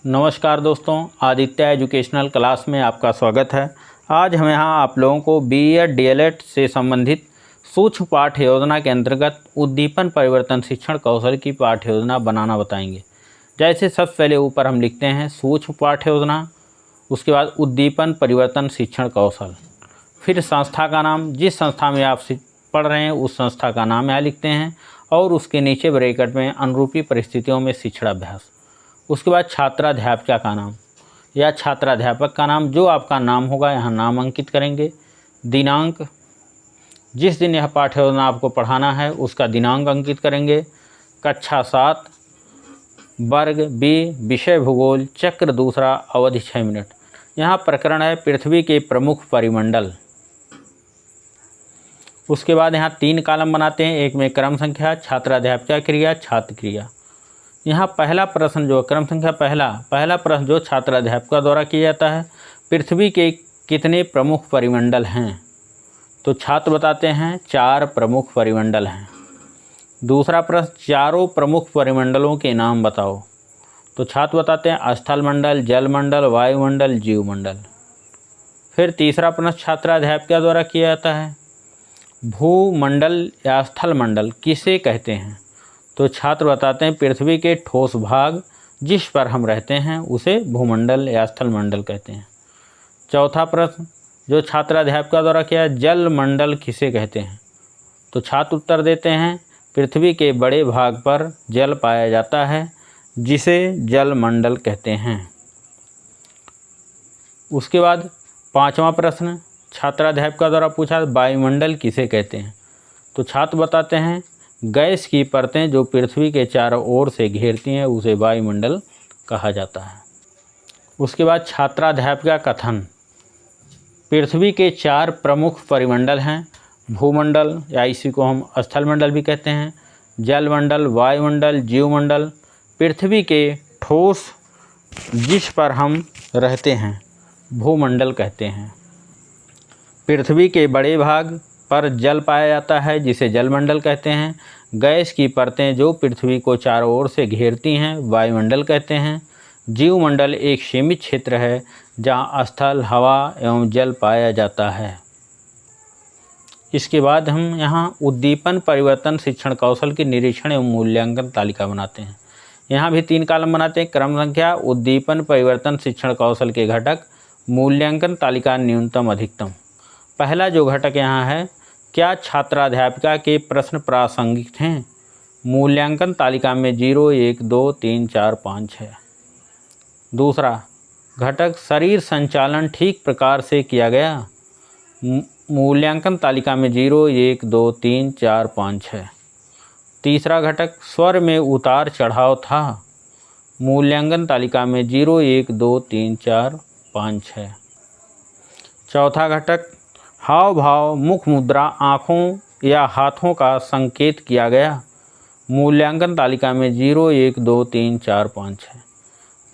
नमस्कार दोस्तों, Aditya educational class में आपका स्वागत है। आज हम यहाँ आप लोगों को बीएड डीएलएड से संबंधित सूक्ष्म पाठ्य योजना के अंतर्गत उद्दीपन परिवर्तन शिक्षण कौशल की पाठ्य योजना बनाना बताएंगे। जैसे सबसे पहले ऊपर हम लिखते हैं सूक्ष्म पाठ्य योजना, उसके बाद उद्दीपन परिवर्तन शिक्षण कौशल, फिर संस्था का नाम, जिस संस्था में आप पढ़ रहे हैं उस संस्था का नाम यहाँ लिखते हैं और उसके नीचे ब्रैकेट में अनुरूपी परिस्थितियों में शिक्षण अभ्यास। उसके बाद छात्राध्यापिका का नाम या छात्राध्यापक का नाम, जो आपका नाम होगा यहाँ नाम अंकित करेंगे। दिनांक, जिस दिन यह पाठ्य योजना आपको पढ़ाना है उसका दिनांक अंकित करेंगे। कक्षा 7, वर्ग बी, विषय भूगोल, चक्र दूसरा, अवधि 6 मिनट। यहाँ प्रकरण है पृथ्वी के प्रमुख परिमंडल। उसके बाद यहाँ 3 कॉलम बनाते हैं, एक में क्रम संख्या, छात्राध्यापिका क्रिया, छात्र क्रिया। यहाँ पहला प्रश्न जो क्रम संख्या पहला प्रश्न जो छात्राध्यापिका द्वारा किया जाता है, पृथ्वी के कितने प्रमुख परिमंडल हैं? तो छात्र बताते हैं 4 प्रमुख परिमंडल हैं। दूसरा प्रश्न, चारों प्रमुख परिमंडलों के नाम बताओ। तो छात्र बताते हैं स्थल मंडल, जल मंडल, वायुमंडल, जीवमंडल। फिर तीसरा प्रश्न छात्राध्यापिका द्वारा किया जाता है, भूमंडल या स्थल मंडल किसे कहते हैं? तो छात्र बताते हैं पृथ्वी के ठोस भाग जिस पर हम रहते हैं उसे भूमंडल या स्थल मंडल कहते हैं। चौथा प्रश्न जो छात्राध्यापिका द्वारा किया, जल मंडल किसे कहते हैं? तो छात्र उत्तर देते हैं पृथ्वी के बड़े भाग पर जल पाया जाता है जिसे जल मंडल कहते हैं। उसके बाद 5वां प्रश्न छात्राध्यापिका द्वारा पूछा, वायुमंडल किसे कहते हैं? तो छात्र बताते हैं गैस की परतें जो पृथ्वी के चारों ओर से घेरती हैं उसे वायुमंडल कहा जाता है। उसके बाद छात्राध्यापिका कथन, पृथ्वी के 4 प्रमुख परिमंडल हैं, भूमंडल या इसी को हम स्थल मंडल भी कहते हैं, जल मंडल, वायुमंडल, जीवमंडल। पृथ्वी के ठोस जिस पर हम रहते हैं भूमंडल कहते हैं। पृथ्वी के बड़े भाग पर जल पाया जाता है जिसे जलमंडल कहते हैं। गैस की परतें जो पृथ्वी को चारों ओर से घेरती हैं वायुमंडल कहते हैं। जीवमंडल एक सीमित क्षेत्र है जहां स्थल, हवा एवं जल पाया जाता है। इसके बाद हम यहां उद्दीपन परिवर्तन शिक्षण कौशल की निरीक्षण एवं मूल्यांकन तालिका बनाते हैं। यहाँ भी 3 कॉलम बनाते हैं, क्रम संख्या, उद्दीपन परिवर्तन शिक्षण कौशल के घटक, मूल्यांकन तालिका, न्यूनतम अधिकतम। पहला जो घटक यहाँ है, क्या छात्राध्यापिका के प्रश्न प्रासंगिक हैं? मूल्यांकन तालिका में 0, 1, 2, 3, 4, 5 है। दूसरा घटक, शरीर संचालन ठीक प्रकार से किया गया? मूल्यांकन तालिका में 0, 1, 2, 3, 4, 5 है। तीसरा घटक, स्वर में उतार चढ़ाव था? मूल्यांकन तालिका में 0, 1, 2, 3, 4, 5 है। चौथा घटक, हाव भाव, मुख मुद्रा, आँखों या हाथों का संकेत किया गया? मूल्यांकन तालिका में 0, 1, 2, 3, 4, 5 है।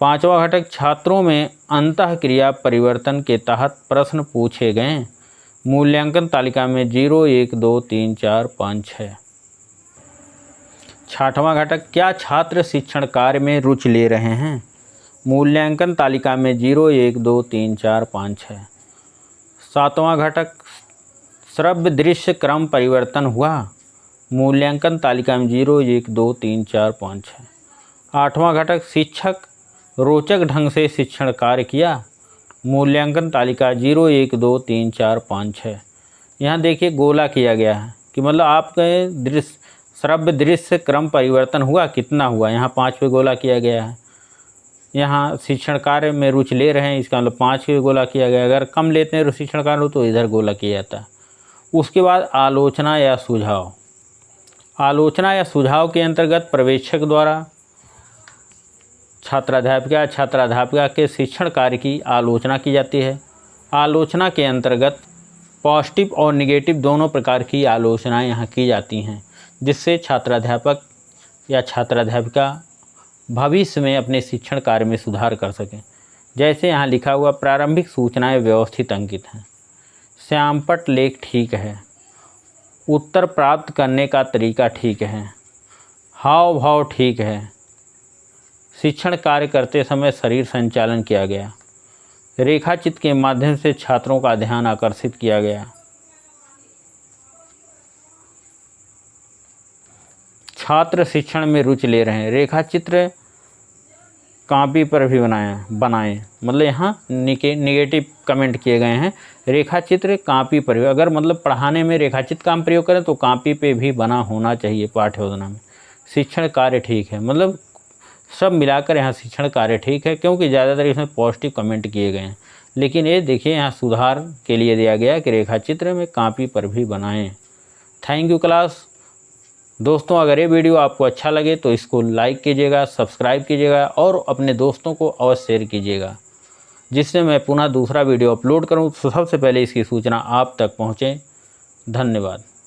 पांचवा घटक, छात्रों में अंतःक्रिया परिवर्तन के तहत प्रश्न पूछे गए? मूल्यांकन तालिका में 0, 1, 2, 3, 4, 5 है। छठवां घटक, क्या छात्र शिक्षण कार्य में रुचि ले रहे हैं? मूल्यांकन तालिका में 0, 1, 2, 3, 4, 5 है। सातवां घटक, श्रव्य दृश्य क्रम परिवर्तन हुआ? मूल्यांकन तालिका में 0, 1, 2, 3, 4, 5 है। आठवां घटक, शिक्षक रोचक ढंग से शिक्षण कार्य किया? मूल्यांकन तालिका 0, 1, 2, 3, 4, 5 है। यहाँ देखिए गोला किया गया है कि मतलब आपके श्रव्य दृश्य क्रम परिवर्तन हुआ, कितना हुआ? यहाँ 5 पे गोला किया गया है। यहाँ शिक्षण कार्य में रुचि ले रहे हैं, इसका मतलब 5 पे गोला किया गया। अगर कम लेते हैं शिक्षण कार्य हो तो इधर गोला किया जाता है। उसके बाद आलोचना या सुझाव। आलोचना या सुझाव के अंतर्गत पर्यवेक्षक द्वारा छात्राध्यापिका के शिक्षण कार्य की आलोचना की जाती है। आलोचना के अंतर्गत पॉजिटिव और निगेटिव दोनों प्रकार की आलोचनाएं यहाँ की जाती हैं, जिससे छात्राध्यापक या छात्राध्यापिका भविष्य में अपने शिक्षण कार्य में सुधार कर सकें। जैसे यहाँ लिखा हुआ, प्रारंभिक सूचनाएं व्यवस्थित अंकित हैं, श्यामपट्ट लेख ठीक है, उत्तर प्राप्त करने का तरीका ठीक है, हाव भाव ठीक है, शिक्षण कार्य करते समय शरीर संचालन किया गया। रेखाचित्र के माध्यम से छात्रों का ध्यान आकर्षित किया गया। छात्र शिक्षण में रुचि ले रहे हैं। रेखाचित्र कॉपी पर भी बनाएं मतलब यहाँ निगेटिव कमेंट किए गए हैं। रेखाचित्र कॉपी पर भी, अगर मतलब पढ़ाने में रेखाचित्र का हम प्रयोग करें तो कॉपी पे भी बना होना चाहिए पाठ्य योजना में। शिक्षण कार्य ठीक है, मतलब सब मिलाकर यहाँ शिक्षण कार्य ठीक है, क्योंकि ज़्यादातर इसमें पॉजिटिव कमेंट किए गए हैं। लेकिन ये देखिए यहाँ सुधार के लिए दिया गया कि रेखाचित्र में कॉपी पर भी बनाएं। Thank you class. दोस्तों, अगर ये वीडियो आपको अच्छा लगे तो इसको लाइक कीजिएगा, सब्सक्राइब कीजिएगा और अपने दोस्तों को अवश्य शेयर कीजिएगा, जिससे मैं पुनः दूसरा वीडियो अपलोड करूं तो सबसे पहले इसकी सूचना आप तक पहुंचे। धन्यवाद।